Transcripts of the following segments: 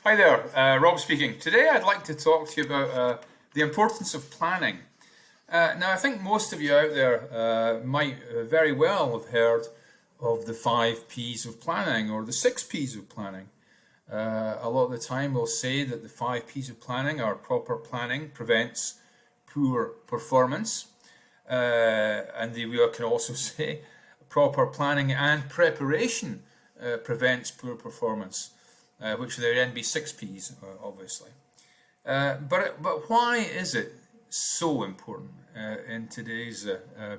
Hi there, Rob speaking. Today I'd like to talk to you about the importance of planning. Now, I think most of you out there might very well have heard of the 5 Ps of planning or the 6 Ps of planning. A lot of the time we'll say that the 5 Ps of planning are proper planning prevents poor performance. And we can also say proper planning and preparation prevents poor performance. Which would then be 6 Ps, obviously. But why is it so important in today's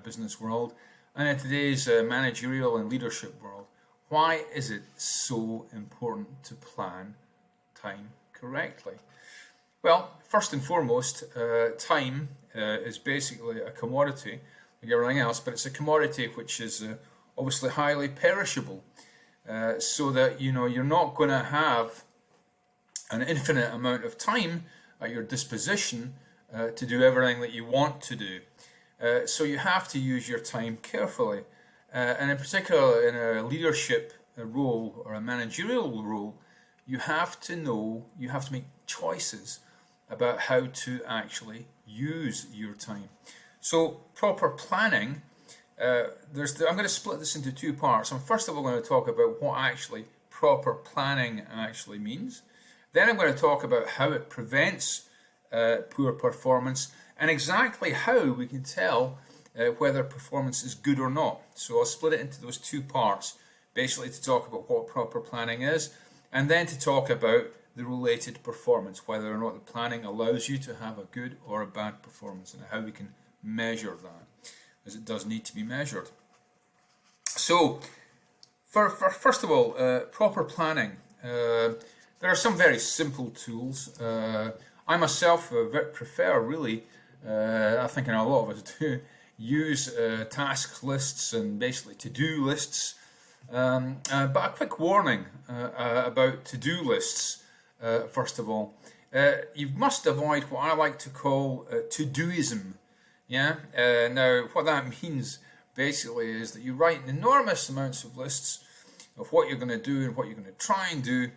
business world and in today's managerial and leadership world? Why is it so important to plan time correctly? Well, first and foremost, time is basically a commodity like everything else, but it's a commodity which is obviously highly perishable. So that you're not going to have an infinite amount of time at your disposition to do everything that you want to do. So you have to use your time carefully, and in particular in a leadership role or a managerial role, you have to make choices about how to actually use your time. So proper planning. I'm going to split this into 2 parts. I'm first of all going to talk about what actually proper planning actually means. Then I'm going to talk about how it prevents poor performance and exactly how we can tell whether performance is good or not. So I'll split it into those 2 parts, basically to talk about what proper planning is and then to talk about the related performance, whether or not the planning allows you to have a good or a bad performance and how we can measure that, as it does need to be measured. So, first of all, proper planning. There are some very simple tools. I myself prefer, really, I think a lot of us do, use task lists and basically to-do lists. But a quick warning about to-do lists, first of all. You must avoid what I like to call to-doism. Yeah. Now, what that means basically is that you write enormous amounts of lists of what you're going to do and what you're going to try and do.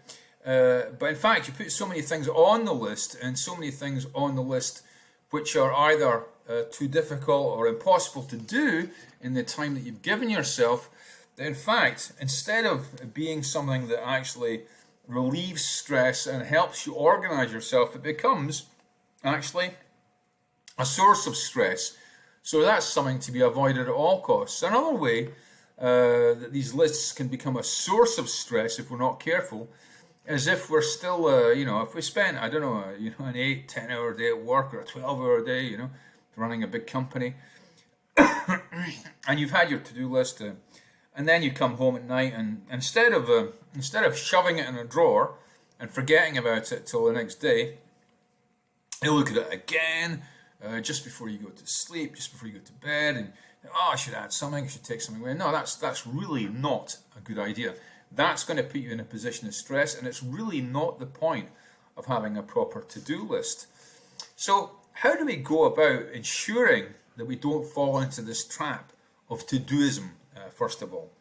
But in fact, you put so many things on the list and so many things on the list which are either too difficult or impossible to do in the time that you've given yourself. That in fact, instead of being something that actually relieves stress and helps you organize yourself, it becomes actually a source of stress. So that's something to be avoided at all costs. Another way that these lists can become a source of stress if we're not careful is if we're still, if we spend, I don't know, an 8-10 hour day at work or a 12-hour day, running a big company, and you've had your to-do list, and then you come home at night and instead of shoving it in a drawer and forgetting about it till the next day, you look at it again. Just before you go to sleep, just before you go to bed, and I should add something, I should take something away. No, that's really not a good idea. That's going to put you in a position of stress, and it's really not the point of having a proper to-do list. So how do we go about ensuring that we don't fall into this trap of to-doism, first of all?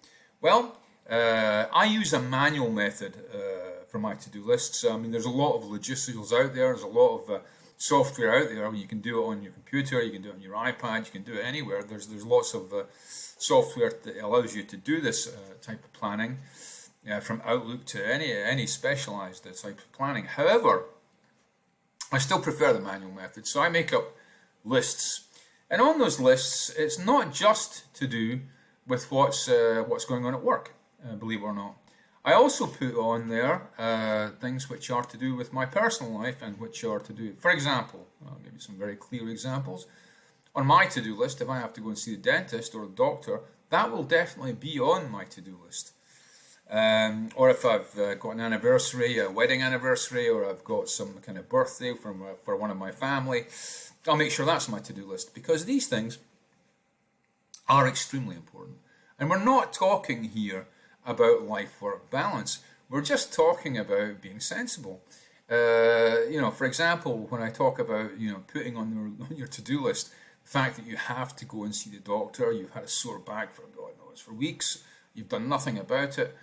Well, I use a manual method for my to-do lists. I mean, there's a lot of logisticals out there. There's a lot of software out there. You can do it on your computer, you can do it on your iPad, you can do it anywhere. There's lots of software that allows you to do this type of planning, from Outlook to any specialized type of planning. However, I still prefer the manual method, so I make up lists, and on those lists, it's not just to do with what's going on at work, believe it or not. I also put on there things which are to do with my personal life and which are to do, for example, I'll give you some very clear examples. On my to-do list, if I have to go and see the dentist or the doctor, that will definitely be on my to-do list. Or if I've got an anniversary, a wedding anniversary, or I've got some kind of birthday for one of my family, I'll make sure that's on my to-do list, because these things are extremely important. And we're not talking here about life-work balance. We're just talking about being sensible. For example, when I talk about putting on your to-do list the fact that you have to go and see the doctor, you've had a sore back for God knows for weeks, you've done nothing about it.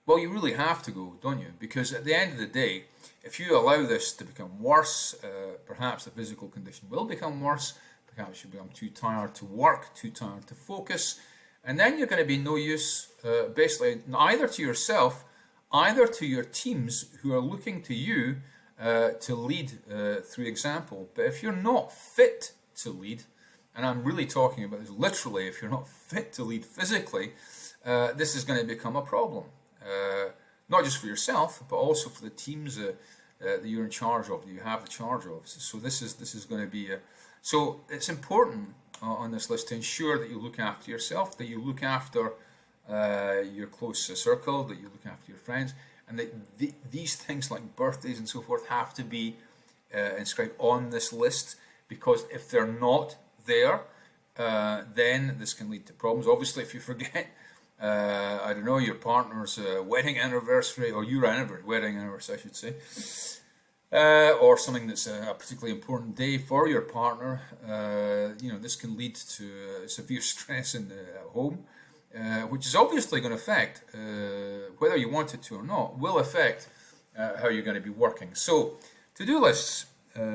Well, you really have to go, don't you? Because at the end of the day, If you allow this to become worse, perhaps the physical condition will become worse. Perhaps you'll become too tired to work, too tired to focus, and then you're going to be no use, basically, either to yourself, either to your teams who are looking to you to lead through example. But if you're not fit to lead, and I'm really talking about this literally, if you're not fit to lead physically, this is going to become a problem. Not just for yourself, but also for the teams that you're in charge of, that you have the charge of. So this is going to be so it's important on this list to ensure that you look after yourself, that you look after your close circle, that you look after your friends, and that these things like birthdays and so forth have to be inscribed on this list, because if they're not there, then this can lead to problems. Obviously, if you forget, I don't know, your partner's wedding anniversary, or your wedding anniversary, I should say, or something that's a particularly important day for your partner, this can lead to severe stress at home, which is obviously going to affect, whether you want it to or not, will affect how you're going to be working. So, to-do lists.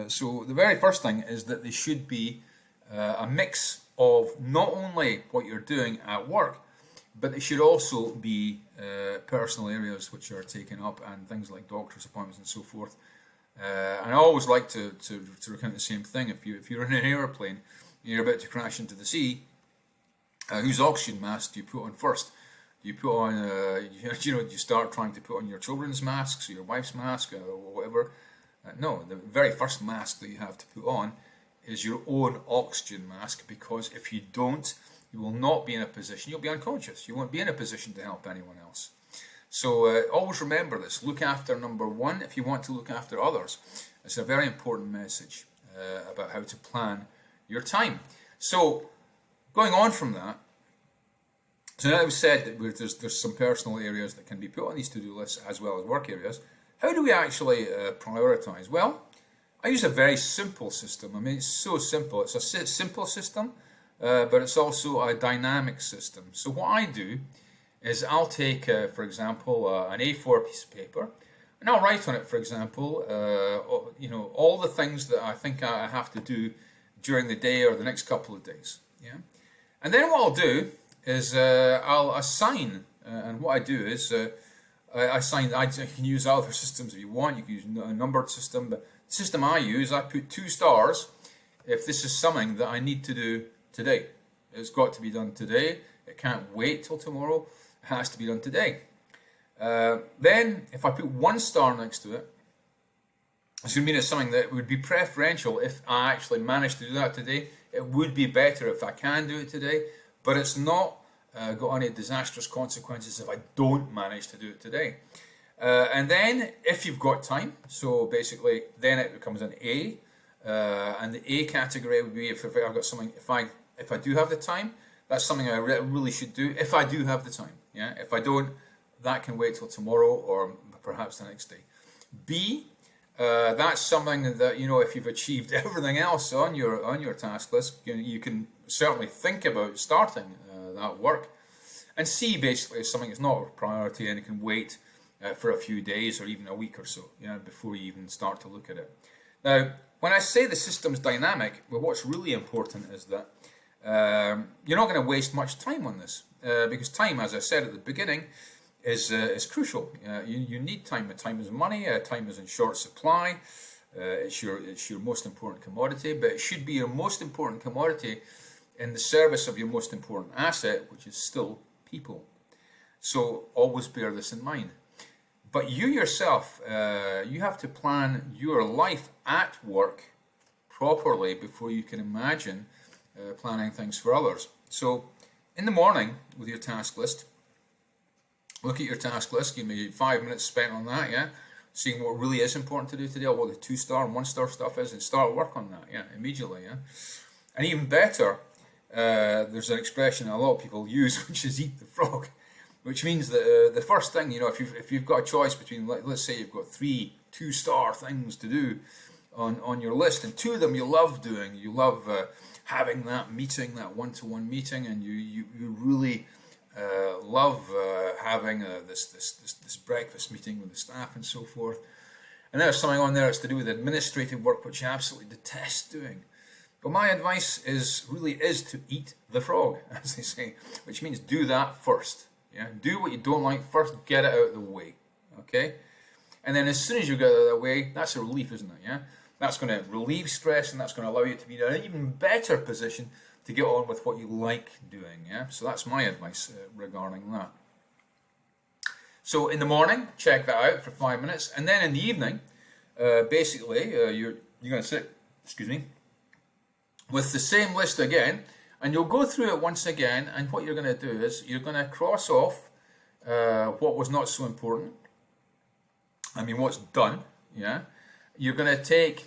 So the very first thing is that they should be a mix of not only what you're doing at work, but they should also be personal areas which are taken up, and things like doctor's appointments and so forth. And I always like to recount the same thing. If you're in an aeroplane, you're about to crash into the sea, whose oxygen mask do you put on first? Do you put on, do you start trying to put on your children's masks, or your wife's mask, or whatever? No, the very first mask that you have to put on is your own oxygen mask, because if you don't, you will not be in a position, you'll be unconscious, you won't be in a position to help anyone else. So always remember this, look after number one if you want to look after others. It's a very important message about how to plan your time. So going on from that, so now I've said that there's some personal areas that can be put on these to-do lists as well as work areas. How do we actually prioritize? Well, I use a very simple system. I mean, it's so simple. It's a simple system, but it's also a dynamic system. So what I do is I'll take, for example, an A4 piece of paper, and I'll write on it, for example, all the things that I think I have to do during the day or the next couple of days. Yeah, and then what I'll do is I'll assign, and what I do is I can use other systems if you want. You can use a numbered system, but the system I use, I put 2 stars if this is something that I need to do today. It's got to be done today. It can't wait till tomorrow. It has to be done today. Then, if I put 1 star next to it, it's going to mean it's something that would be preferential if I actually manage to do that today. It would be better if I can do it today, but it's not got any disastrous consequences if I don't manage to do it today. And then, if you've got time, so basically, then it becomes an A, and the A category would be if I've got something. If I do have the time, that's something I really should do. If I do have the time, yeah. If I don't, that can wait till tomorrow or perhaps the next day. B, that's something that if you've achieved everything else on your task list, you can certainly think about starting that work. And C basically is something that's not a priority and it can wait for a few days or even a week or so, before you even start to look at it. Now, when I say the system's dynamic, well, what's really important is that you're not going to waste much time on this, because time, as I said at the beginning, is crucial. You need time. Time is money. Time is in short supply. It's your most important commodity, but it should be your most important commodity in the service of your most important asset, which is still people. So always bear this in mind. But you yourself, you have to plan your life at work properly before you can imagine planning things for others. So in the morning with your task list, look at your task list, give me 5 minutes spent on that, yeah? Seeing what really is important to do today, or what the 2-star and 1-star stuff is, and start work on that, yeah, immediately, yeah? And even better, there's an expression a lot of people use, which is eat the frog, which means that the first thing, if you've got a choice between, let's say you've got 3 2-star things to do on your list, and 2 of them you love doing, you love having that meeting, that one-to-one meeting, and you really love having this breakfast meeting with the staff and so forth. And there's something on there that's to do with administrative work, which I absolutely detest doing. But my advice really is to eat the frog, as they say, which means do that first. Yeah, do what you don't like first, get it out of the way. Okay, and then as soon as you get it out of the way, that's a relief, isn't it? Yeah, that's going to relieve stress, and that's going to allow you to be in an even better position to get on with what you like doing. Yeah, so that's my advice regarding that. So in the morning, check that out for 5 minutes, and then in the evening, basically, you're going to sit, with the same list again, and you'll go through it once again, and what you're going to do is you're going to cross off what was not so important. What's done, yeah? You're going to take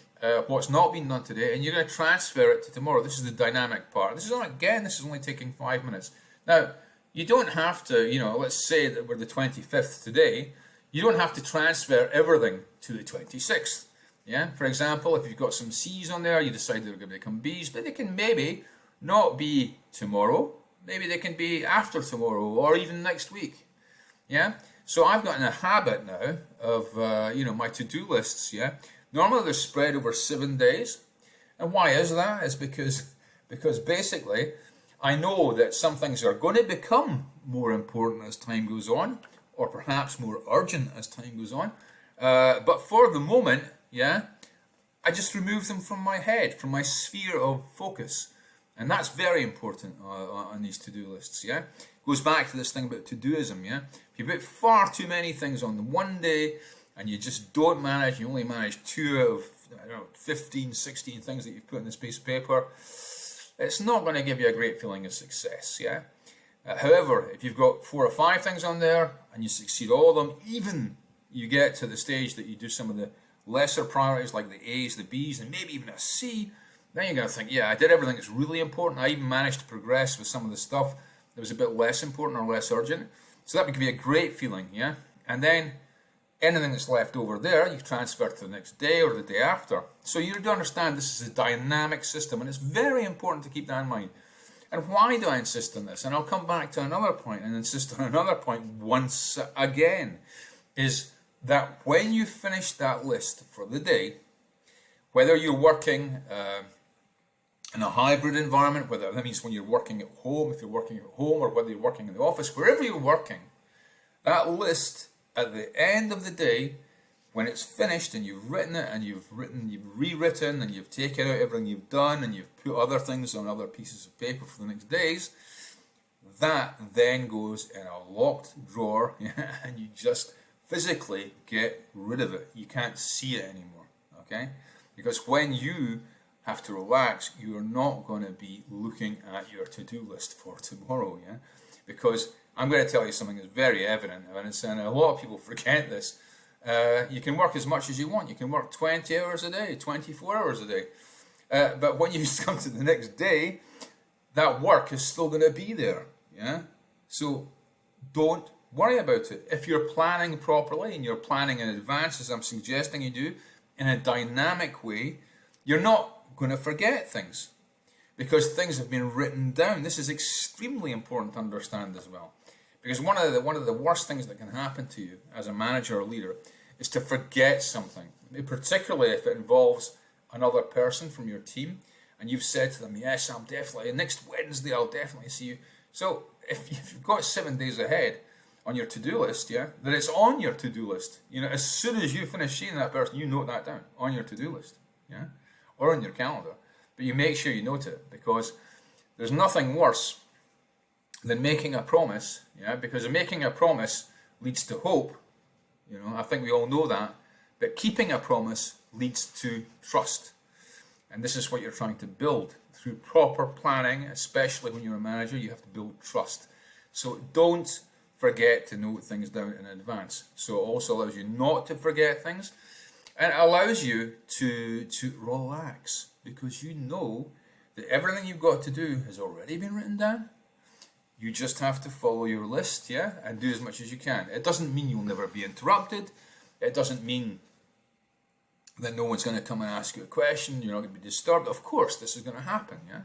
what's not been done today, and you're going to transfer it to tomorrow. This is the dynamic part. This is only taking 5 minutes. Now, you don't have to, let's say that we're the 25th today, you don't have to transfer everything to the 26th. Yeah, for example, if you've got some C's on there, you decide they're going to become B's, but they can maybe not be tomorrow. Maybe they can be after tomorrow or even next week. Yeah, so I've gotten a habit now of, my to-do lists. Yeah, normally they're spread over 7 days. And why is that? It's because basically I know that some things are going to become more important as time goes on, or perhaps more urgent as time goes on. But for the moment, yeah, I just remove them from my head, from my sphere of focus. And that's very important on these to-do lists, yeah? Goes back to this thing about to-doism, yeah? If you put far too many things on the one day and you just don't manage, you only manage 2 out of 15, 16 things that you've put on this piece of paper, it's not going to give you a great feeling of success, yeah? However, if you've got 4 or 5 things on there and you succeed all of them, even you get to the stage that you do some of the lesser priorities like the A's, the B's, and maybe even a C, then you're going to think, yeah, I did everything that's really important. I even managed to progress with some of the stuff that was a bit less important or less urgent. So that would give you a great feeling, yeah? And then anything that's left over there, you transfer to the next day or the day after. So you do understand this is a dynamic system, and it's very important to keep that in mind. And why do I insist on this? And I'll come back to another point and insist on another point once again, is that when you finish that list for the day, whether you're working in a hybrid environment, whether that means when you're working at home, if you're working at home, or whether you're working in the office, wherever you're working, that list at the end of the day, when it's finished and you've written it and you've rewritten and you've taken out everything you've done and you've put other things on other pieces of paper for the next days, that then goes in a locked drawer and you just physically get rid of it. You can't see it anymore, okay? Because when you have to relax, you are not going to be looking at your to-do list for tomorrow, yeah? Because I'm going to tell you something that's very evident, and a lot of people forget this. You can work as much as you want. You can work 20 hours a day, 24 hours a day. But when you come to the next day, that work is still going to be there, yeah? So don't worry about it. If you're planning properly and you're planning in advance, as I'm suggesting you do, in a dynamic way, you're not going to forget things because things have been written down. This is extremely important to understand as well, because one of the worst things that can happen to you as a manager or leader is to forget something, particularly if it involves another person from your team and you've said to them, yes, I'm definitely, next Wednesday I'll definitely see you. So if you've got 7 days ahead on your to-do list, yeah, that it's on your to-do list. As soon as you finish seeing that person, you note that down on your to-do list, yeah, or on your calendar. But you make sure you note it, because there's nothing worse than making a promise, yeah, because making a promise leads to hope. I think we all know that. But keeping a promise leads to trust. And this is what you're trying to build through proper planning, especially when you're a manager. You have to build trust. So don't forget to note things down in advance. So it also allows you not to forget things, and it allows you to relax, because you know that everything you've got to do has already been written down. You just have to follow your list, yeah, and do as much as you can. It doesn't mean you'll never be interrupted. It doesn't mean that no one's going to come and ask you a question. You're not going to be disturbed. Of course, this is going to happen, yeah.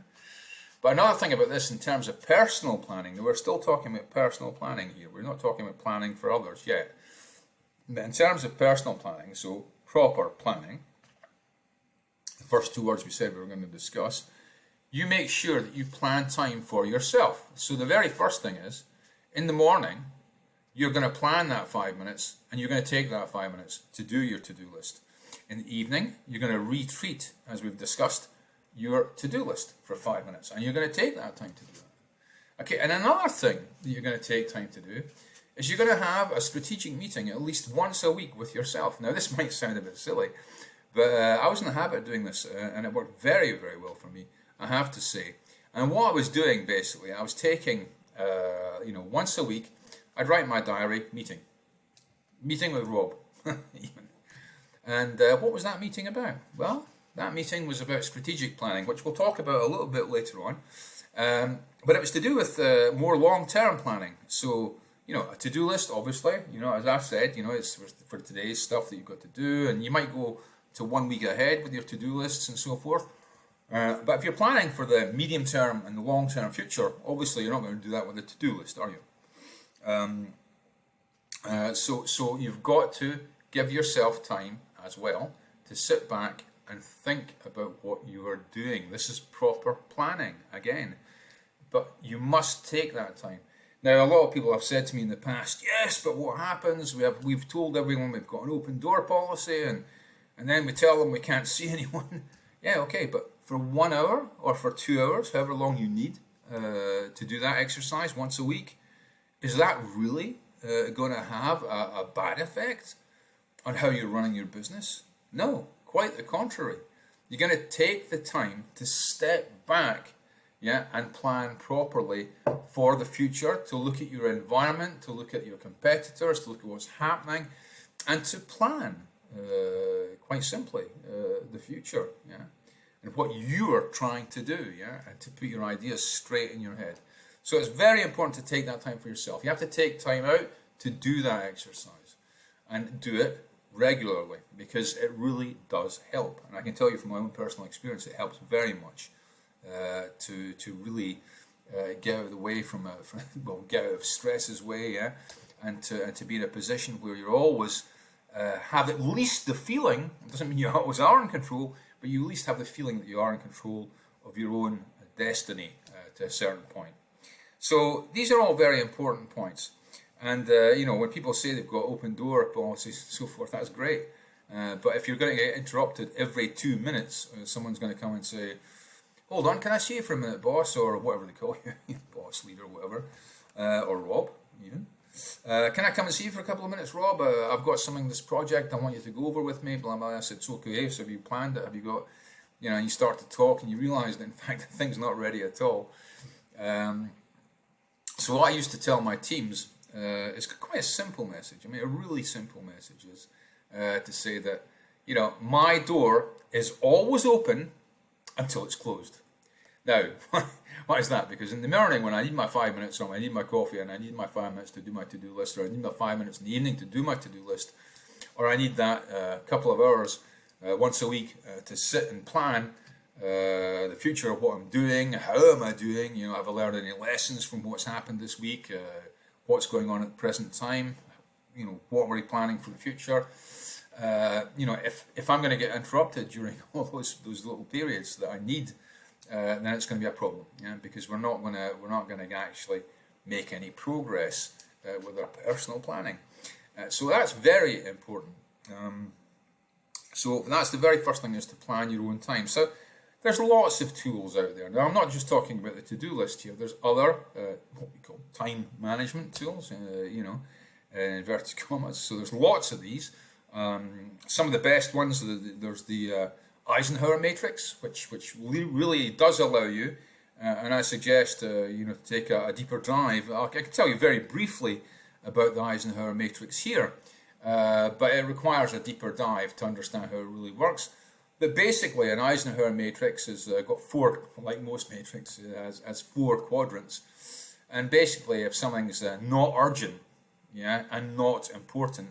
But another thing about this in terms of personal planning, we're still talking about personal planning here. We're not talking about planning for others yet. But in terms of personal planning, so proper planning, the first two words we said we were going to discuss, you make sure that you plan time for yourself. So the very first thing is, in the morning, you're going to plan that 5 minutes, and you're going to take that 5 minutes to do your to-do list. In the evening, you're going to retreat, as we've discussed, your to-do list for 5 minutes, and you're going to take that time to do that. Okay, and another thing that you're going to take time to do is you're going to have a strategic meeting at least once a week with yourself. Now, this might sound a bit silly, but I was in the habit of doing this, and it worked very, very well for me, I have to say. And what I was doing, basically, I was taking, once a week, I'd write in my diary, meeting with Rob, even. And what was that meeting about? Well, that meeting was about strategic planning, which we'll talk about a little bit later on. But it was to do with more long-term planning. So, a to-do list, obviously, as I've said, it's for today's stuff that you've got to do. And you might go to 1 week ahead with your to-do lists and so forth. But if you're planning for the medium-term and the long-term future, obviously you're not going to do that with a to-do list, are you? So you've got to give yourself time as well to sit back and think about what you are doing. This is proper planning again, but you must take that time. Now, a lot of people have said to me in the past, yes, but what happens? We've told everyone we've got an open door policy, and then we tell them we can't see anyone. Yeah, okay, but for 1 hour or for 2 hours, however long you need to do that exercise once a week, is that really going to have a bad effect on how you're running your business? No, quite the contrary. You're going to take the time to step back, and plan properly for the future, to look at your environment, to look at your competitors, to look at what's happening, and to plan, quite simply, the future, and what you are trying to do, and to put your ideas straight in your head. So it's very important to take that time for yourself. You have to take time out to do that exercise, and do it regularly, because it really does help. And I can tell you from my own personal experience, it helps very much to really get out of the way get out of stress's way, and to be in a position where you're always have at least the feeling. It doesn't mean you always are in control, but you at least have the feeling that you are in control of your own destiny to a certain point. So these are all very important points. And when people say they've got open door policies and so forth, that's great. But if you're going to get interrupted every 2 minutes, someone's going to come and say, hold on, can I see you for a minute, boss, or whatever they call you, boss, leader, whatever, or Rob, even. Can I come and see you for a couple of minutes, Rob? I've got something, this project, I want you to go over with me, blah, blah. I said, it's okay, so have you planned it? Have you got, and you start to talk, and you realise that, in fact, the thing's not ready at all. So what I used to tell my teams, it's quite a simple message. I mean, a really simple message is to say that, my door is always open until it's closed. Now, why is that? Because in the morning, when I need my 5 minutes, or I need my coffee, and I need my 5 minutes to do my to-do list, or I need my 5 minutes in the evening to do my to-do list, or I need that couple of hours once a week to sit and plan the future of what I'm doing, how am I doing, have I learned any lessons from what's happened this week, what's going on at the present time, what are we planning for the future. If I'm going to get interrupted during all those little periods that I need, then it's going to be a problem, because we're not going to actually make any progress with our personal planning. So that's very important. So that's the very first thing, is to plan your own time. So there's lots of tools out there. Now, I'm not just talking about the to-do list here. There's other what we call time management tools, in inverted commas. So there's lots of these. Some of the best ones, there's the Eisenhower matrix, which really does allow you, and I suggest to take a deeper dive. I can tell you very briefly about the Eisenhower matrix here, but it requires a deeper dive to understand how it really works. But basically, an Eisenhower matrix has got four, like most matrices, has 4 quadrants, and basically, if something's not urgent, and not important,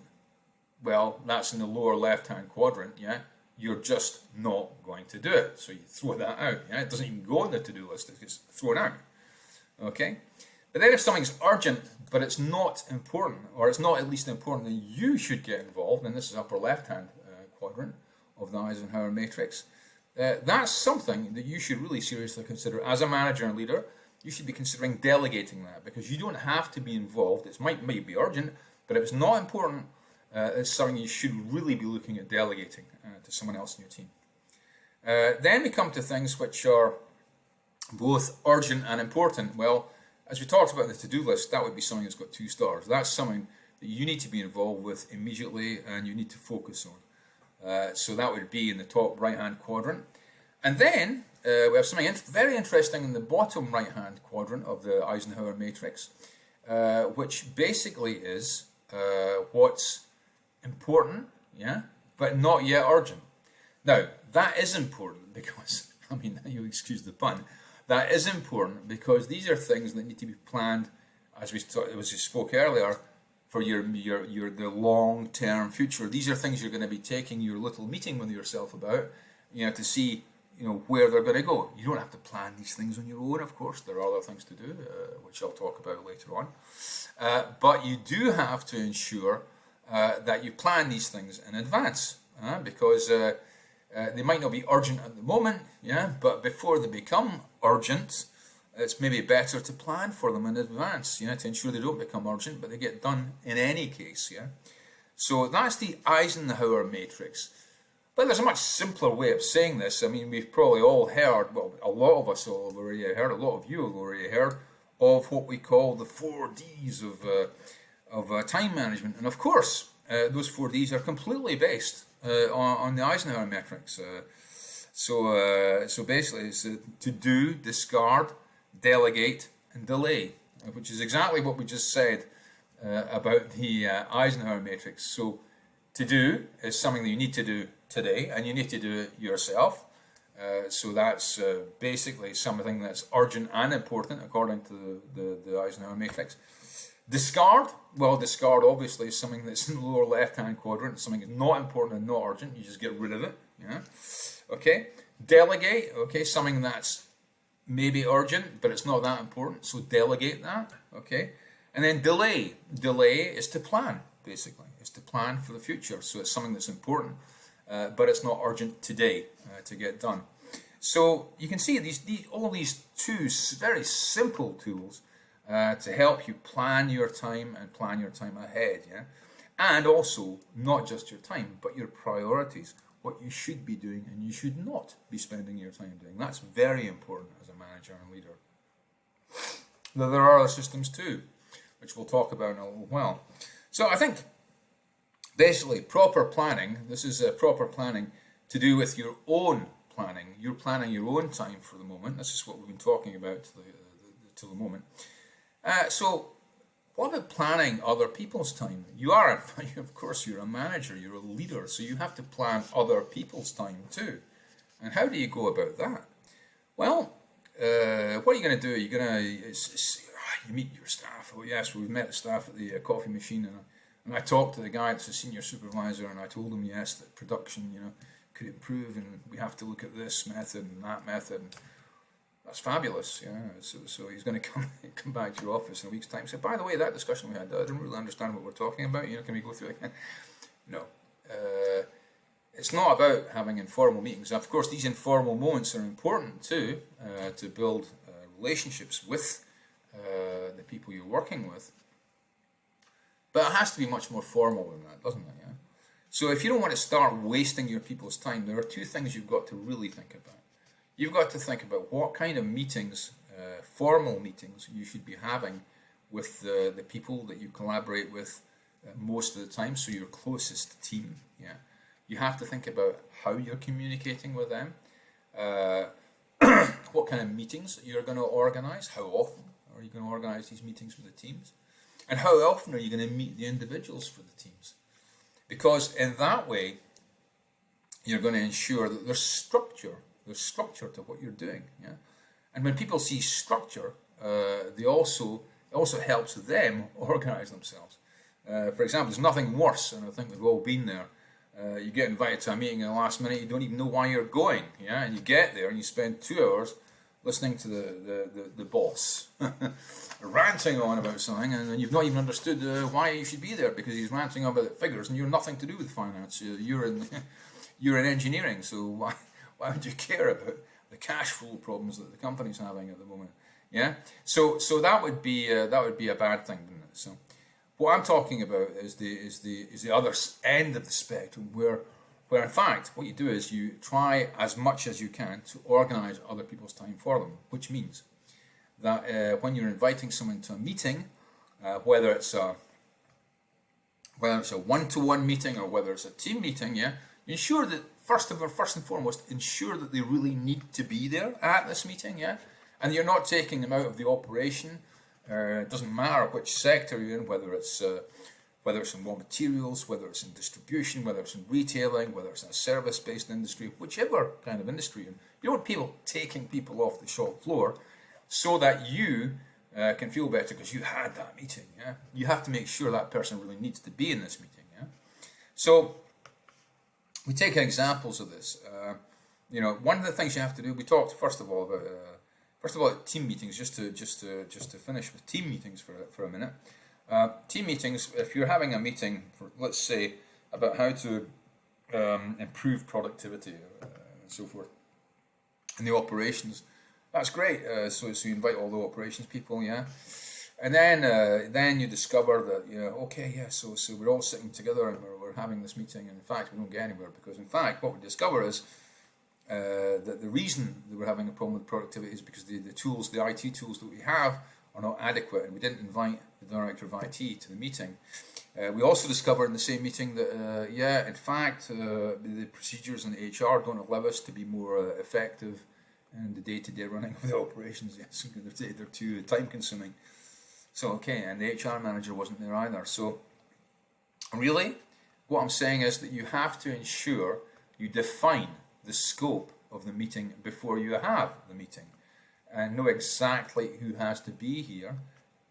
well, that's in the lower left-hand quadrant, you're just not going to do it. So you throw that out, it doesn't even go on the to-do list, it's just thrown out, okay? But then if something's urgent, but it's not important, or it's not at least important, then you should get involved, and this is upper left-hand quadrant of the Eisenhower matrix. That's something that you should really seriously consider as a manager and leader. You should be considering delegating that, because you don't have to be involved. It might be urgent, but if it's not important, it's something you should really be looking at delegating to someone else in your team. Then we come to things which are both urgent and important. Well, as we talked about in the to-do list, that would be something that's got 2 stars. That's something that you need to be involved with immediately and you need to focus on. So that would be in the top right-hand quadrant. And then we have something very interesting in the bottom right-hand quadrant of the Eisenhower matrix, which basically is what's important, but not yet urgent. Now, that is important because, I mean, you excuse the pun, that is important because these are things that need to be planned, as we spoke earlier, for the long-term future. These are things you're going to be taking your little meeting with yourself about, to see, where they're going to go. You don't have to plan these things on your own, of course. There are other things to do, which I'll talk about later on. But you do have to ensure that you plan these things in advance, because they might not be urgent at the moment, but before they become urgent, it's maybe better to plan for them in advance, to ensure they don't become urgent, but they get done in any case, So that's the Eisenhower matrix. But there's a much simpler way of saying this. I mean, we've probably all heard, well, a lot of us all have already heard, a lot of you have already heard of what we call the 4 Ds of time management. And of course, those 4 Ds are completely based on the Eisenhower matrix. So basically, it's to do, discard, delegate, and delay, which is exactly what we just said about the Eisenhower matrix. So to do is something that you need to do today, and you need to do it yourself. So that's basically something that's urgent and important according to the Eisenhower matrix. Discard, well, discard obviously is something that's in the lower left-hand quadrant, something that's not important and not urgent. You just get rid of it. Okay. Delegate, okay, something that's maybe urgent, but it's not that important, so delegate that. Okay. And then delay. Delay is to plan, basically. It's to plan for the future. So it's something that's important, but it's not urgent today to get done. So you can see all these 2 very simple tools to help you plan your time and plan your time ahead, and also not just your time, but your priorities, what you should be doing and you should not be spending your time doing. That's very important as a manager and leader. Now, there are other systems too, which we'll talk about in a little while. So I think basically proper planning, this is proper planning to do with your own planning. You're planning your own time for the moment. This is what we've been talking about till the moment. So what about planning other people's time? You are, of course, you're a manager, you're a leader, so you have to plan other people's time too. And how do you go about that? Well, what are you going to do? You're going to you meet your staff. Oh yes, we've met the staff at the coffee machine, and I talked to the guy that's a senior supervisor, and I told him yes, that production, could improve, and we have to look at this method and that method. That's fabulous, So he's going to come back to your office in a week's time and say, by the way, that discussion we had, I didn't really understand what we're talking about. Can we go through it again? No. It's not about having informal meetings. Of course, these informal moments are important too, to build relationships with the people you're working with. But it has to be much more formal than that, doesn't it? So if you don't want to start wasting your people's time, there are 2 things you've got to really think about. You've got to think about what kind of meetings, formal meetings, you should be having with the people that you collaborate with most of the time, so your closest team. You have to think about how you're communicating with them, what kind of meetings you're going to organize, how often are you going to organize these meetings with the teams, and how often are you going to meet the individuals for the teams. Because in that way, you're going to ensure that there's structure to what you're doing, And when people see structure, it also helps them organize themselves. For example, there's nothing worse, and I think we've all been there. You get invited to a meeting in the last minute, you don't even know why you're going, And you get there and you spend 2 hours listening to the boss ranting on about something, and you've not even understood why you should be there, because he's ranting about the figures, and you're nothing to do with finance. You're in. you're in engineering, so why would you care about the cash flow problems that the company's having at the moment? Yeah, so that would be a bad thing, wouldn't it? So what I'm talking about is the other end of the spectrum, where in fact what you do is you try as much as you can to organize other people's time for them, which means that when you're inviting someone to a meeting, whether it's a one-to-one meeting or whether it's a team meeting, yeah, ensure that first and foremost, ensure that they really need to be there at this meeting, yeah, and you're not taking them out of the operation. It doesn't matter which sector you're in, whether it's in raw materials, whether it's in distribution, whether it's in retailing, whether it's in a service-based industry, whichever kind of industry. You don't want people taking people off the shop floor so that you can feel better because you had that meeting. Yeah, you have to make sure that person really needs to be in this meeting. Yeah, so we take examples of this. One of the things you have to do. We talked first of all about team meetings. Just to finish with team meetings for a minute. Team meetings. If you're having a meeting, let's say, about how to improve productivity and so forth in the operations. That's great. So you invite all the operations people, yeah, and then you discover that so we're all sitting together and we're having this meeting, and in fact we don't get anywhere because in fact what we discover is that the reason that we're having a problem with productivity is because the IT tools that we have are not adequate, and we didn't invite the director of IT to the meeting. We also discovered in the same meeting that in fact the procedures in HR don't allow us to be more effective and the day-to-day running of the operations. Yes, they're too time-consuming. So and the HR manager wasn't there either. So really, what I'm saying is that you have to ensure you define the scope of the meeting before you have the meeting, and know exactly who has to be here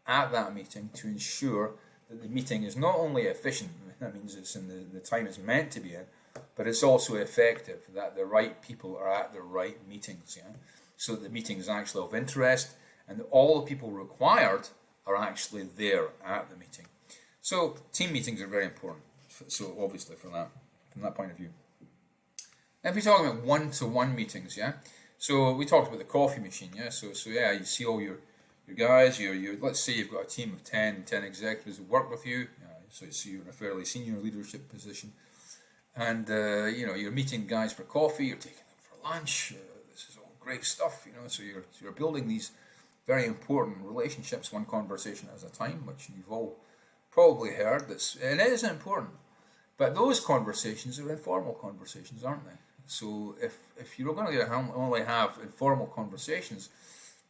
at that meeting to ensure that the meeting is not only efficient, that means it's in the time it's meant to be in, but it's also effective, that the right people are at the right meetings, yeah? So that the meeting is actually of interest and that all the people required are actually there at the meeting. So team meetings are very important, so obviously from that point of view. Now if we're talking about one-to-one meetings, yeah? So we talked about the coffee machine, yeah? So you see all your guys, let's say you've got a team of 10 executives who work with you, so you're in a fairly senior leadership position. And you're meeting guys for coffee, you're taking them for lunch. This is all great stuff, So you're building these very important relationships, one conversation at a time, which you've all probably heard. And it is important, but those conversations are informal conversations, aren't they? So if you're going to only have informal conversations,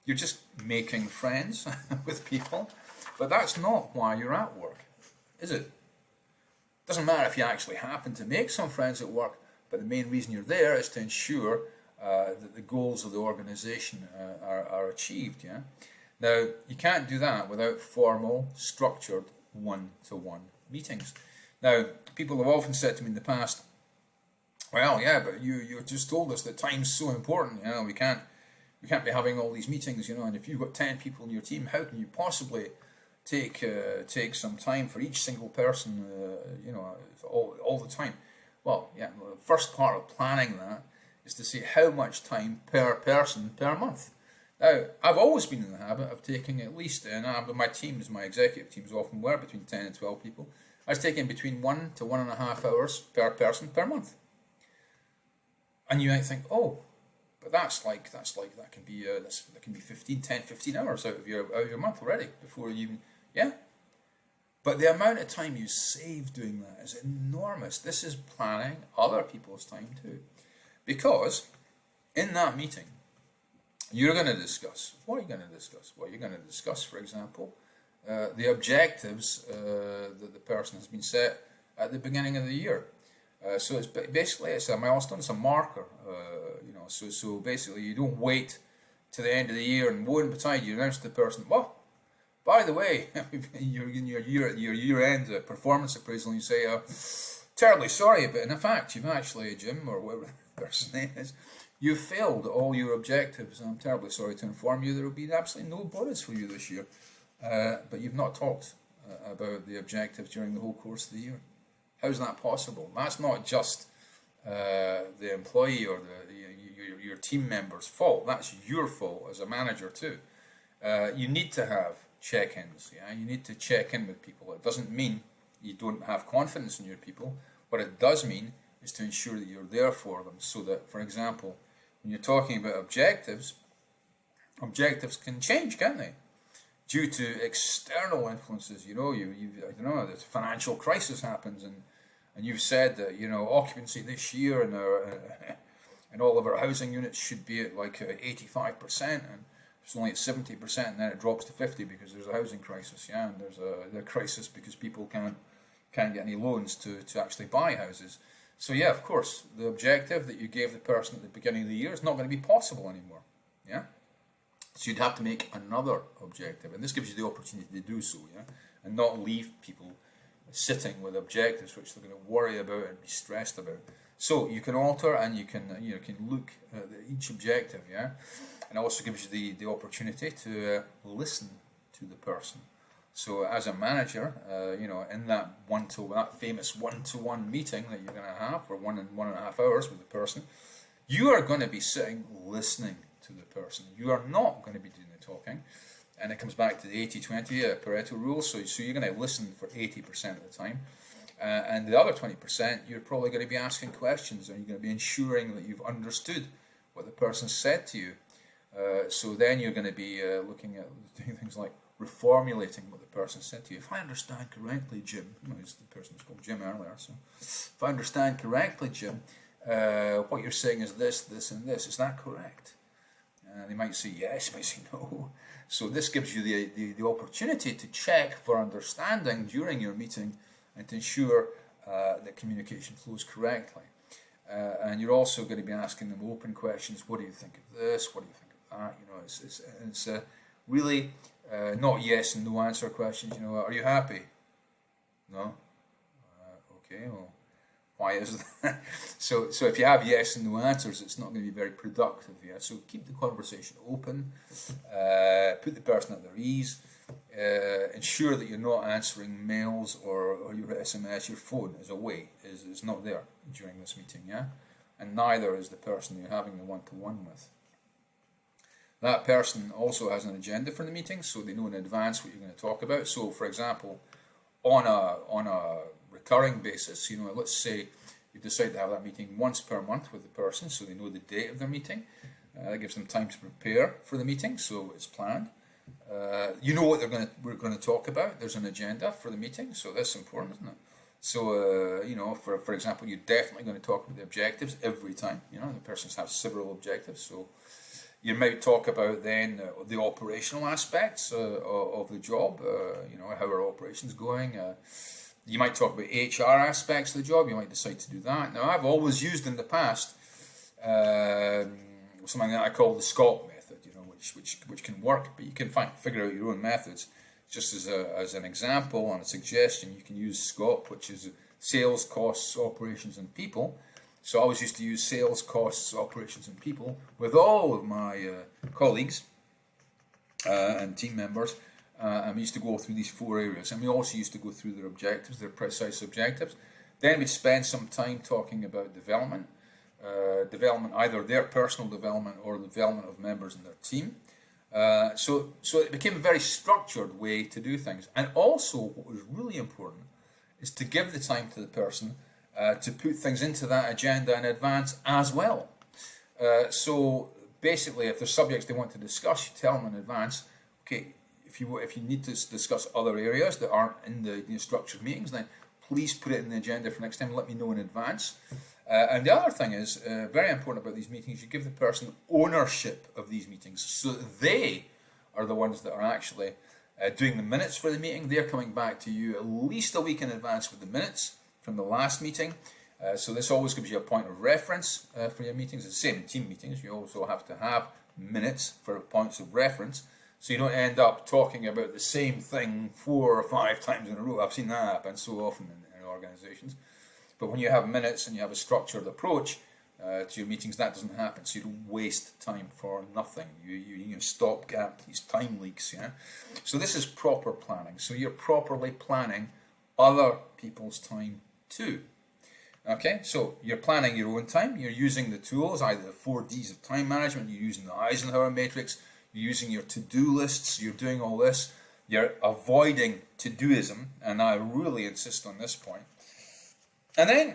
you're just making friends with people, but that's not why you're at work, is it? Doesn't matter if you actually happen to make some friends at work, but the main reason you're there is to ensure that the goals of the organization are achieved. Yeah. Now you can't do that without formal, structured one-to-one meetings. Now people have often said to me in the past, "Well, yeah, but you just told us that time's so important. We can't be having all these meetings. And if you've got 10 people in your team, how can you possibly take some time for each single person, all the time?" Well, the first part of planning that is to see how much time per person per month. Now, I've always been in the habit of taking at least, and my executive teams often were between 10 and 12 people. I was taking between 1 to 1.5 hours per person per month. And you might think, oh, but that can be 15 hours out of your month already before you even. Yeah, but the amount of time you save doing that is enormous. This is planning other people's time too, because in that meeting you're going to discuss what are you going to discuss. Well, you're going to discuss, for example, the objectives that the person has been set at the beginning of the year. So it's a milestone, it's a marker. So basically you don't wait to the end of the year and woe and betide you announce to the person, well, by the way, you're in your year-end performance appraisal, and you say, terribly sorry, but in fact, you've actually, Jim, or whatever the person's name is, you've failed all your objectives. I'm terribly sorry to inform you there will be absolutely no bonus for you this year. But you've not talked about the objectives during the whole course of the year. How's that possible? That's not just the employee or your team member's fault. That's your fault as a manager too. You need to have check-ins. Yeah, you need to check in with people. It doesn't mean you don't have confidence in your people. What it does mean is to ensure that you're there for them. So that, for example, when you're talking about objectives can change, can't they? Due to external influences. You know, I don't know, the financial crisis happens, and you've said that, you know, occupancy this year and all of our housing units should be at like 85%, and it's only at 70%, and then it drops to 50 because there's a housing crisis, yeah, and there's a crisis because people can't get any loans to actually buy houses. So yeah, of course, the objective that you gave the person at the beginning of the year is not going to be possible anymore, yeah. So you'd have to make another objective, and this gives you the opportunity to do so, yeah, and not leave people sitting with objectives which they're going to worry about and be stressed about. So you can alter, and you can look at each objective, yeah, and it also gives you the opportunity to listen to the person. So as a manager, you know, in that famous one-to-one meeting that you're going to have for 1.5 hours with the person, you are going to be sitting listening to the person. You are not going to be doing the talking. And it comes back to the 80-20 Pareto rule. So you're going to listen for 80% of the time. And the other 20%, you're probably going to be asking questions, and you're going to be ensuring that you've understood what the person said to you. So then you're going to be looking at doing things like reformulating what the person said to you. If I understand correctly, Jim, the person was called Jim earlier, so if I understand correctly, Jim, what you're saying is this, this, and this. Is that correct? They might say yes, they might say no. So this gives you the opportunity to check for understanding during your meeting and to ensure that communication flows correctly. And you're also going to be asking them open questions. What do you think of this? What do you think of that? You know, it's really not yes and no answer questions. You know, are you happy? No? Okay, well, why is that? So if you have yes and no answers, it's not going to be very productive. Yeah. So keep the conversation open, put the person at their ease, ensure that you're not answering mails or your SMS. Your phone is away, is not there during this meeting. Yeah, and neither is the person you're having the one-to-one with. That person also has an agenda for the meeting, so they know in advance what you're going to talk about. So, for example, on a recurring basis, you know, let's say you decide to have that meeting once per month with the person, so they know the date of their meeting. That gives them time to prepare for the meeting, so it's planned. You know what we're going to talk about. There's an agenda for the meeting, so that's important, isn't it? So, you know, for example, you're definitely going to talk about the objectives every time. You know, the persons have several objectives, so you might talk about then the operational aspects of the job, you know, how are operations going. You might talk about HR aspects of the job. You might decide to do that. Now, I've always used in the past something that I call the SCOP method, you know, which can work, but you can figure out your own methods. Just as an example and a suggestion, you can use SCOP, which is sales, costs, operations, and people. So I always used to use sales, costs, operations, and people with all of my colleagues and team members. And we used to go through these 4 areas. And we also used to go through their objectives, their precise objectives. Then we'd spend some time talking about development. Development, either their personal development or the development of members in their team. So it became a very structured way to do things. And also, what was really important is to give the time to the person to put things into that agenda in advance as well. So basically, if there's subjects they want to discuss, you tell them in advance, okay, if you need to discuss other areas that aren't in the structured meetings, then please put it in the agenda for next time. Let me know in advance. And the other thing is, very important about these meetings, you give the person ownership of these meetings. So they are the ones that are actually doing the minutes for the meeting. They're coming back to you at least a week in advance with the minutes from the last meeting. So this always gives you a point of reference for your meetings. It's the same in team meetings. You also have to have minutes for points of reference. So you don't end up talking about the same thing 4 or 5 times in a row. I've seen that happen so often in organizations. But when you have minutes and you have a structured approach to your meetings, that doesn't happen. So you don't waste time for nothing. You stopgap these time leaks. Yeah. So this is proper planning. So you're properly planning other people's time too. Okay, so you're planning your own time. You're using the tools, either the 4Ds of time management. You're using the Eisenhower matrix. You're using your to-do lists. You're doing all this. You're avoiding to-doism, and I really insist on this point. And then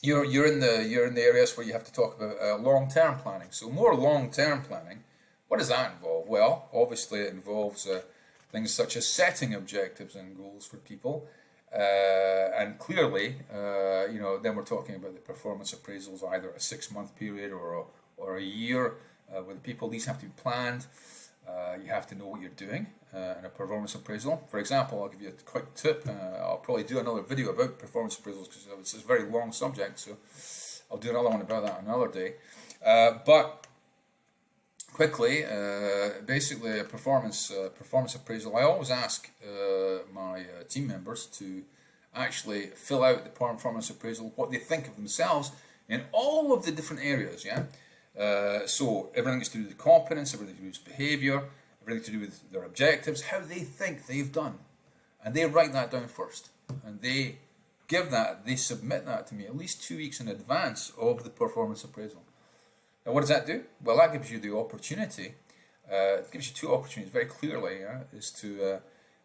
you're in the areas where you have to talk about long-term planning. So more long-term planning. What does that involve? Well, obviously it involves things such as setting objectives and goals for people. And clearly, then we're talking about the performance appraisals, either a 6-month period or a year with the people. These have to be planned. You have to know what you're doing in a performance appraisal. For example, I'll give you a quick tip. I'll probably do another video about performance appraisals because it's a very long subject, so I'll do another one about that another day. But quickly, basically a performance appraisal. I always ask my team members to actually fill out the performance appraisal, what they think of themselves in all of the different areas. So everything is to do with competence, everything to do with behaviour, everything to do with their objectives, how they think they've done, and they write that down first, and they submit that to me at least 2 weeks in advance of the performance appraisal. Now, what does that do? Well, that gives you the opportunity. It gives you 2 opportunities very clearly. Is to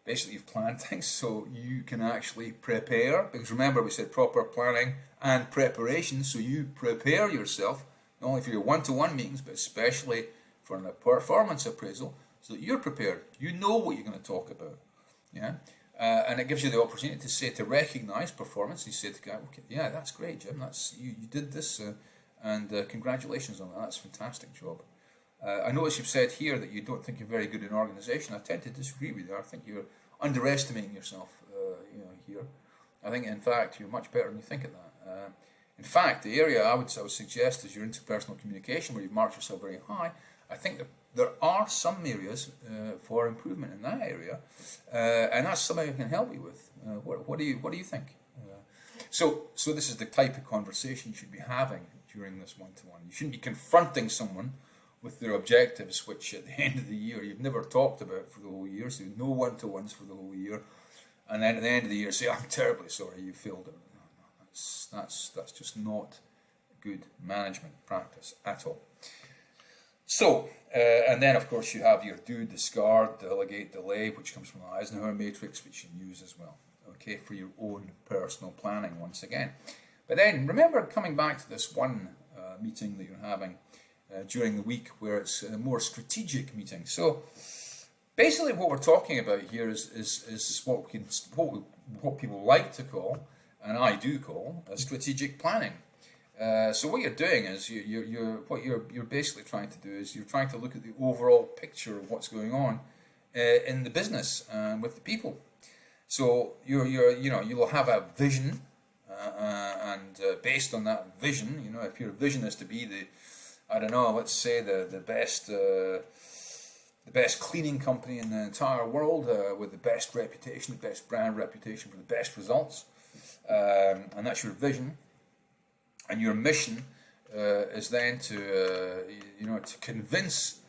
basically you've planned things so you can actually prepare. Because remember, we said proper planning and preparation. So you prepare yourself not only for your one-to-one meetings, but especially for a performance appraisal, so that you're prepared. You know what you're going to talk about. And it gives you the opportunity to recognize performance. You say to the guy, okay, yeah, that's great, Jim. You did this. And congratulations on that. That's a fantastic job. I notice you've said here that you don't think you're very good in organisation. I tend to disagree with you. I think you're underestimating yourself here. I think, in fact, you're much better than you think at that. In fact, the area I would suggest is your interpersonal communication, where you've marked yourself very high. I think that there are some areas for improvement in that area, and that's something I can help you with. What do you think? So this is the type of conversation you should be having during this one-to-one. You shouldn't be confronting someone with their objectives, which at the end of the year you've never talked about for the whole year, so no one-to-ones for the whole year, and then at the end of the year say, I'm terribly sorry you failed it. No, that's just not good management practice at all. So, and then of course you have your do, discard, delegate, delay, which comes from the Eisenhower matrix, which you use as well, okay, for your own personal planning once again. But then remember, coming back to this one meeting that you're having during the week, where it's a more strategic meeting. So basically what we're talking about here is what people like to call, and I do call, strategic planning. So what you're doing is you're basically trying to do is you're trying to look at the overall picture of what's going on in the business and with the people. So you'll have a vision, and based on that vision, if your vision is to be let's say the best cleaning company in the entire world, with the best reputation, the best brand reputation for the best results, and that's your vision. And your mission is then to convince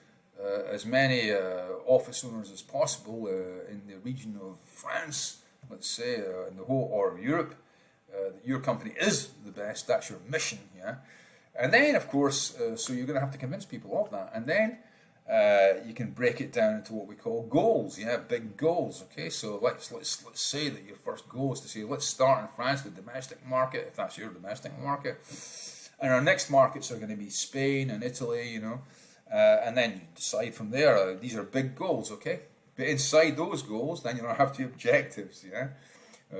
as many office owners as possible in the region of France, let's say, in the whole, or Europe, that your company is the best. That's your mission, And then, of course, so you're going to have to convince people of that. And then you can break it down into what we call goals, big goals, okay? So let's say that your first goal is to say, let's start in France, the domestic market, if that's your domestic market. And our next markets are going to be Spain and Italy, and then you decide from there, these are big goals, okay? But inside those goals, then you'll have the objectives,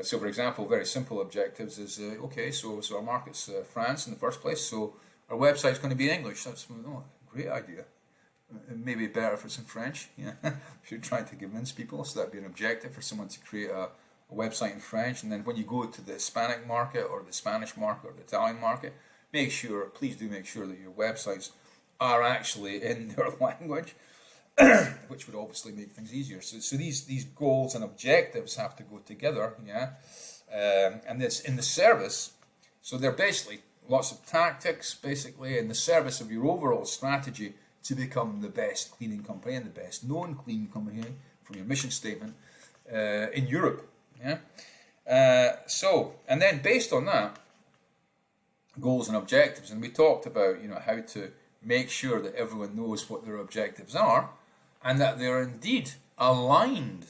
So, for example, very simple objectives is, so our market's France in the first place, so our website's going to be in English. That's a great idea. Maybe better if it's in French, if you're trying to convince people. So that'd be an objective for someone to create a website in French. And then when you go to the Hispanic market or the Spanish market or the Italian market, please do make sure that your websites are actually in their language, which would obviously make things easier. So these goals and objectives have to go together, and it's in the service. So they're basically lots of tactics, basically in the service of your overall strategy to become the best cleaning company and the best known cleaning company from your mission statement in Europe. And then based on that, goals and objectives, and we talked about, how to make sure that everyone knows what their objectives are and that they're indeed aligned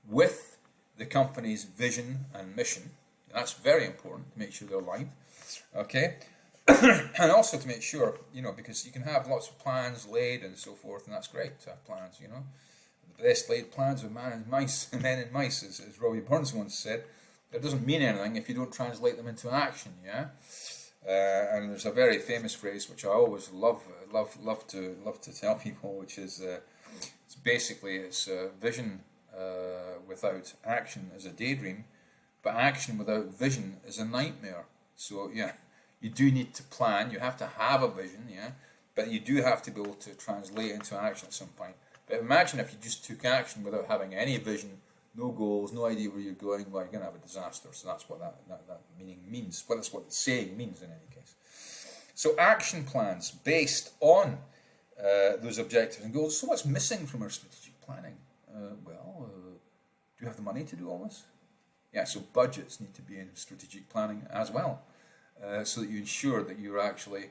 with the company's vision and mission. That's very important to make sure they're aligned. Okay. And also to make sure, because you can have lots of plans laid and so forth, and that's great to have plans, The best laid plans of men and mice, as Robbie Burns once said. That doesn't mean anything if you don't translate them into action, yeah? And there's a very famous phrase which I always love to tell people, which is it's vision without action is a daydream, but action without vision is a nightmare. So yeah, you do need to plan. You have to have a vision, yeah, but you do have to be able to translate into action at some point. But imagine if you just took action without having any vision, no goals, no idea where you're going. Well, you're going to have a disaster. So that's what that meaning means. Well, that's what the saying means in any case. So action plans based on those objectives and goals. So what's missing from our strategic planning? Do you have the money to do all this? Yeah, so budgets need to be in strategic planning as well, so that you ensure that you're actually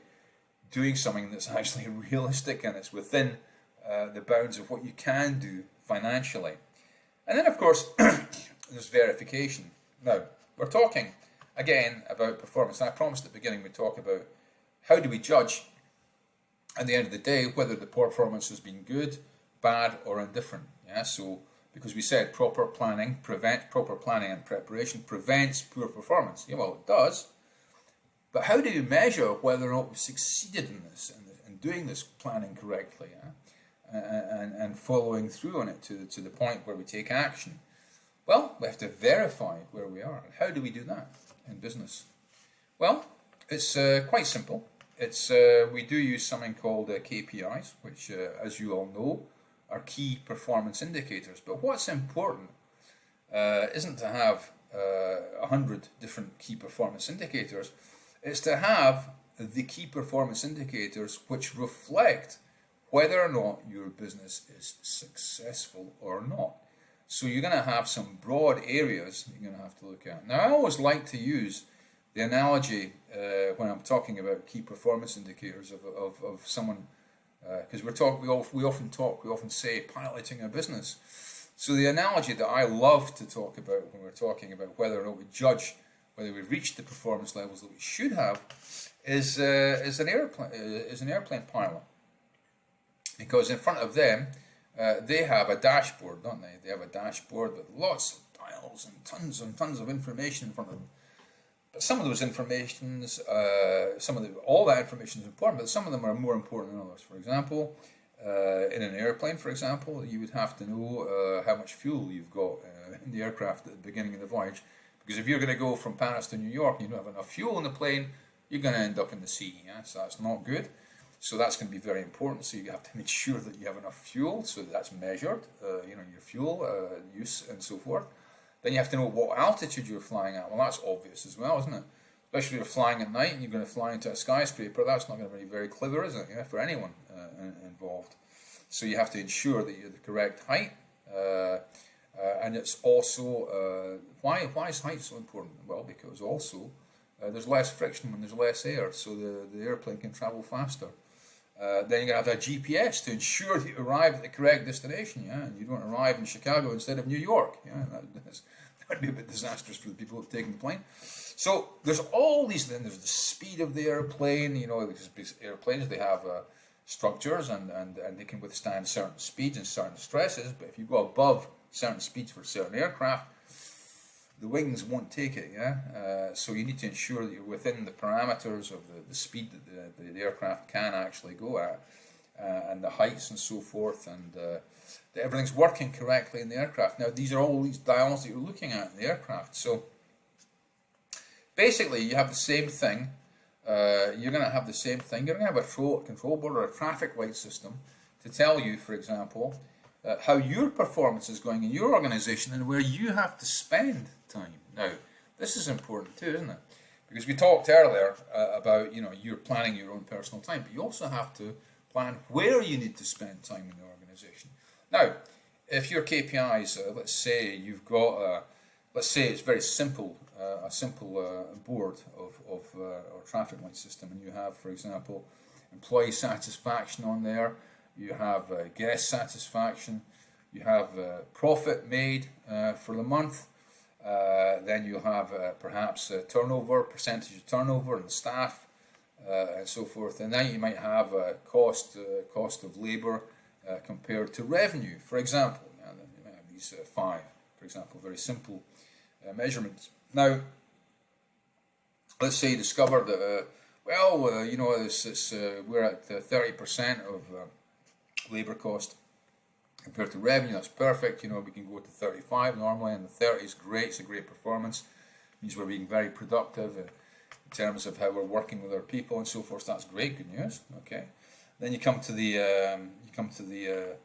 doing something that's actually realistic and it's within the bounds of what you can do financially. And then, of course, there's verification. Now, we're talking, again, about performance. And I promised at the beginning we'd talk about how do we judge, at the end of the day, whether the performance has been good, bad, or indifferent. Yeah, so, because we said proper planning and preparation prevents poor performance. Yeah, well, it does. But how do you measure whether or not we've succeeded in this, in doing this planning correctly? Yeah? And following through on it to the point where we take action? Well, we have to verify where we are. How do we do that in business? Well, it's quite simple. We do use something called KPIs, which, as you all know, are key performance indicators. But what's important isn't to have 100 different key performance indicators. It's to have the key performance indicators which reflect whether or not your business is successful or not. So you're going to have some broad areas you're going to have to look at. Now, I always like to use the analogy when I'm talking about key performance indicators of someone, because we often say piloting a business. So the analogy that I love to talk about when we're talking about whether or not we judge whether we've reached the performance levels that we should have is an airplane pilot. Because in front of them, they have a dashboard, don't they? They have a dashboard with lots of dials and tons of information in front of them. But some of those informations, all that information is important, but some of them are more important than others. For example, in an airplane, for example, you would have to know how much fuel you've got in the aircraft at the beginning of the voyage. Because if you're going to go from Paris to New York and you don't have enough fuel in the plane, you're going to end up in the sea. Yeah? So that's not good. So that's going to be very important. So you have to make sure that you have enough fuel, so that's measured, your fuel use and so forth. Then you have to know what altitude you're flying at. Well, that's obvious as well, isn't it? Especially if you're flying at night and you're going to fly into a skyscraper. That's not going to be very clever, is it? Yeah, for anyone involved. So you have to ensure that you're the correct height. And it's also, why is height so important? Well, because also there's less friction when there's less air, so the airplane can travel faster. Then you're going to have a GPS to ensure that you arrive at the correct destination, yeah, and you don't arrive in Chicago instead of New York. Yeah, that'd be a bit disastrous for the people who've taken the plane. So there's all these. Then there's the speed of the airplane. Because airplanes, they have structures and they can withstand certain speeds and certain stresses. But if you go above certain speeds for certain aircraft, the wings won't take it, yeah? So you need to ensure that you're within the parameters of the speed that the aircraft can actually go at, and the heights and so forth, and that everything's working correctly in the aircraft. Now, these are all these dials that you're looking at in the aircraft. So basically, you have the same thing. You're going to have the same thing. You're going to have a control board or a traffic light system to tell you, for example, how your performance is going in your organization and where you have to spend time. Now, this is important too, isn't it? Because we talked earlier about, you're planning your own personal time, but you also have to plan where you need to spend time in the organization. Now, if your KPIs, let's say you've got let's say it's very simple, a simple board of our traffic light system, and you have, for example, employee satisfaction on there, you have guest satisfaction, you have profit made for the month, then you have perhaps turnover, percentage of turnover and staff, and so forth, and then you might have cost of labour compared to revenue, for example. And then you might have these five, for example, very simple measurements. Now, let's say you discover that we're at 30% of labour cost compared to revenue. That's perfect. We can go to 35 normally, and the 30 is great. It's a great performance. It means we're being very productive in terms of how we're working with our people and so forth. That's great, good news. Okay. Then you come to the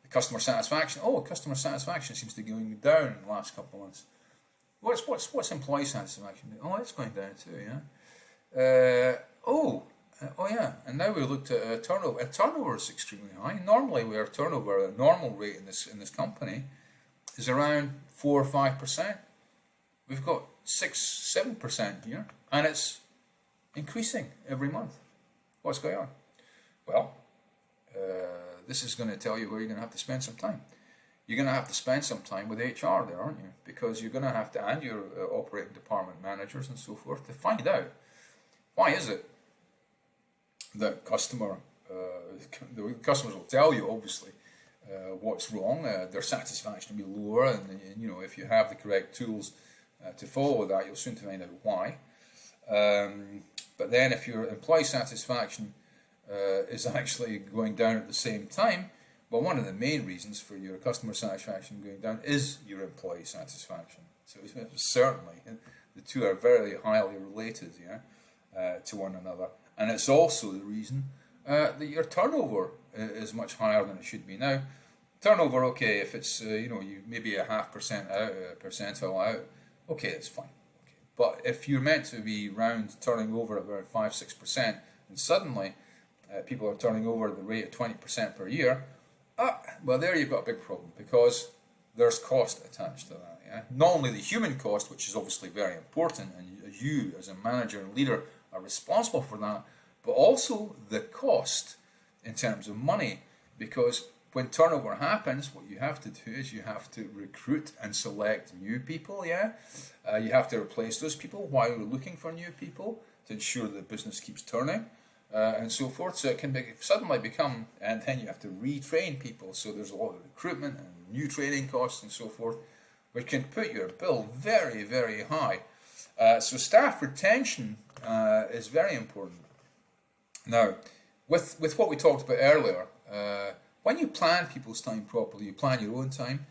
customer satisfaction. Oh, customer satisfaction seems to be going down in the last couple of months. What's employee satisfaction? Oh, it's going down too. Yeah. Oh yeah. And now we looked at turnover. Turnover is extremely high. Normally, our turnover, a normal rate in this company, is around 4 or 5%. We've got 6-7% here, and it's increasing every month. What's going on? Well, this is going to tell you where you're going to have to spend some time. You're going to have to spend some time with HR there, aren't you? Because you're going to have to, and your operating department managers and so forth, to find out why is it that the customers will tell you, obviously, what's wrong. Their satisfaction will be lower, and if you have the correct tools to follow that, you'll soon find out why. But then if your employee satisfaction is actually going down at the same time, well, one of the main reasons for your customer satisfaction going down is your employee satisfaction. So certainly, the two are very highly related, to one another. And it's also the reason that your turnover is much higher than it should be. Now, turnover, okay, if it's you maybe a 0.5% out, a percentile out, okay, that's fine. Okay. But if you're meant to be turning over at about 5-6%, and suddenly people are turning over at the rate of 20% per year, well, there you've got a big problem, because there's cost attached to that. Yeah? Not only the human cost, which is obviously very important, and you as a manager and leader are responsible for that, but also the cost in terms of money, because when turnover happens, what you have to do is you have to recruit and select new people. You have to replace those people while you're looking for new people to ensure that the business keeps turning. And so forth, so it can suddenly become, and then you have to retrain people, so there's a lot of recruitment and new training costs and so forth, which can put your bill very, very high. So staff retention is very important. Now, with what we talked about earlier, when you plan people's time properly, you plan your own time,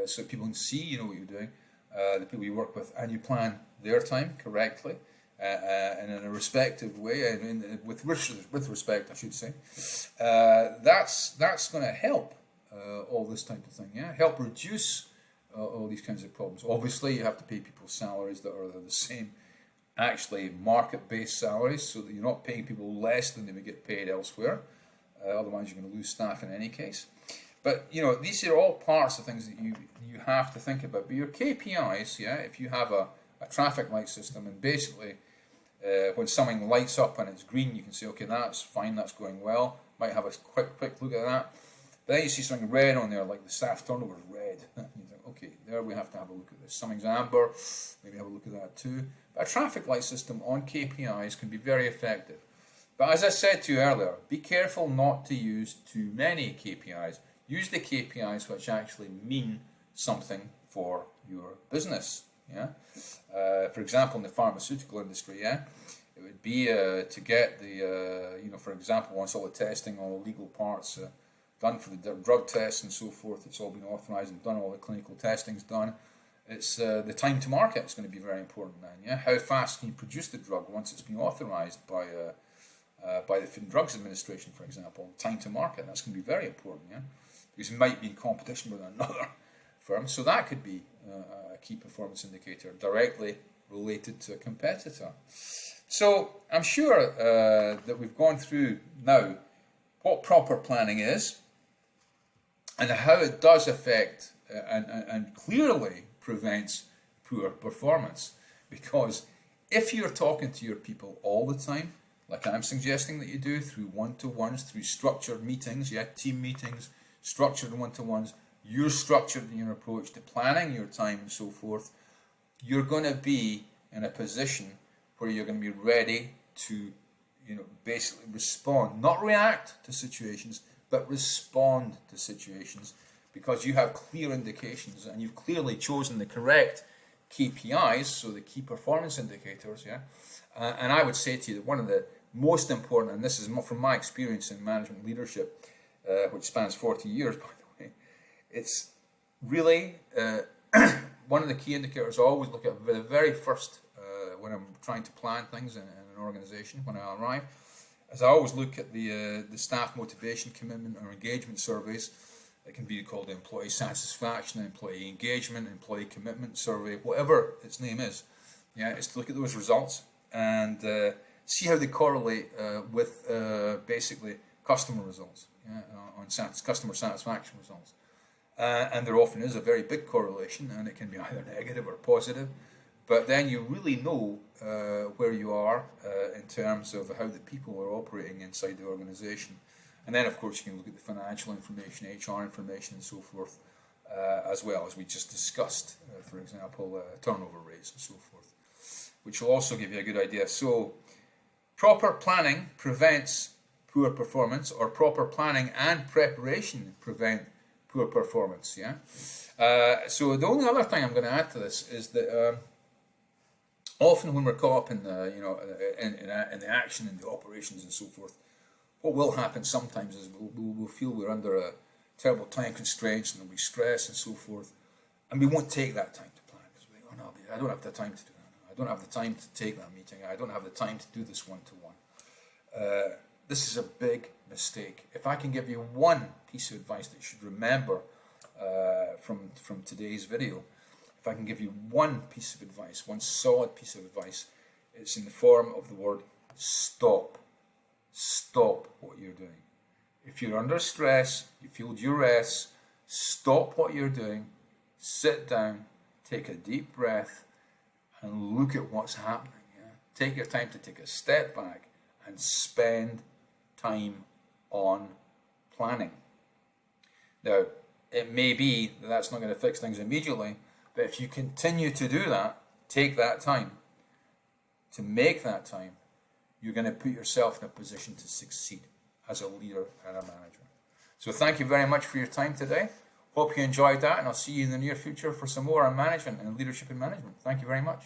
so people can see what you're doing, the people you work with, and you plan their time correctly. And in a respective way, with respect, I should say, that's going to help all this type of thing. Help reduce all these kinds of problems. Obviously, you have to pay people salaries that are the same, actually market-based salaries, so that you're not paying people less than they would get paid elsewhere. Otherwise, you're going to lose staff in any case. But these are all parts of things that you have to think about. But your KPIs, if you have a traffic light system, and basically when something lights up and it's green, you can say, okay, that's fine, that's going well. Might have a quick look at that. But then you see something red on there, like the staff turnover is red. You think, okay, there we have to have a look at this. Something's amber, maybe have a look at that too. But a traffic light system on KPIs can be very effective. But as I said to you earlier, be careful not to use too many KPIs. Use the KPIs which actually mean something for your business. For example, in the pharmaceutical industry, it would be to get the, for example, once all the testing, all the legal parts done for the drug tests and so forth, it's all been authorised and done, all the clinical testing's done. It's the time to market is going to be very important then. How fast can you produce the drug once it's been authorised by the Food and Drugs Administration, for example? Time to market, that's going to be very important. Because it might be in competition with another firm, so that could be a key performance indicator directly related to a competitor. So I'm sure that we've gone through now what proper planning is and how it does affect and clearly prevents poor performance. Because if you're talking to your people all the time, like I'm suggesting that you do, through one-to-ones, through structured meetings, team meetings, structured one-to-ones, you're structured in your approach to planning your time and so forth, you're going to be in a position where you're going to be ready to, basically respond, not react to situations, but respond to situations, because you have clear indications and you've clearly chosen the correct KPIs, so the key performance indicators, and I would say to you that one of the most important, and this is from my experience in management leadership, which spans 40 years, by the way, it's really one of the key indicators I always look at the very first when I'm trying to plan things in an organization when I arrive, is I always look at the staff motivation, commitment, or engagement surveys. It can be called employee satisfaction, employee engagement, employee commitment survey, whatever its name is. It's to look at those results and see how they correlate with basically customer results, on customer satisfaction results. And there often is a very big correlation, and it can be either negative or positive. But then you really know where you are in terms of how the people are operating inside the organization. And then, of course, you can look at the financial information, HR information, and so forth, as well as we just discussed, for example, turnover rates and so forth, which will also give you a good idea. So, proper planning prevents poor performance, or proper planning and preparation prevent poor performance. So the only other thing I'm going to add to this is that often when we're caught up in the, in the action and the operations and so forth, what will happen sometimes is we'll feel we're under a terrible time constraints, and there'll be stress and so forth, and we won't take that time to plan, because we go, oh no, I don't have the time to do that. I don't have the time to take that meeting. I don't have the time to do this one-to-one. This is a big mistake. If I can give you one piece of advice that you should remember from today's video, if I can give you one piece of advice, one solid piece of advice, it's in the form of the word stop. Stop what you're doing. If you're under stress, you feel duress, stop what you're doing, sit down, take a deep breath, and look at what's happening. Take your time to take a step back and spend time on planning. Now, it may be that that's not going to fix things immediately, but if you continue to do that, take that time to make that time, you're going to put yourself in a position to succeed as a leader and a manager. So thank you very much for your time today. Hope you enjoyed that, and I'll see you in the near future for some more on management and leadership and management. Thank you very much.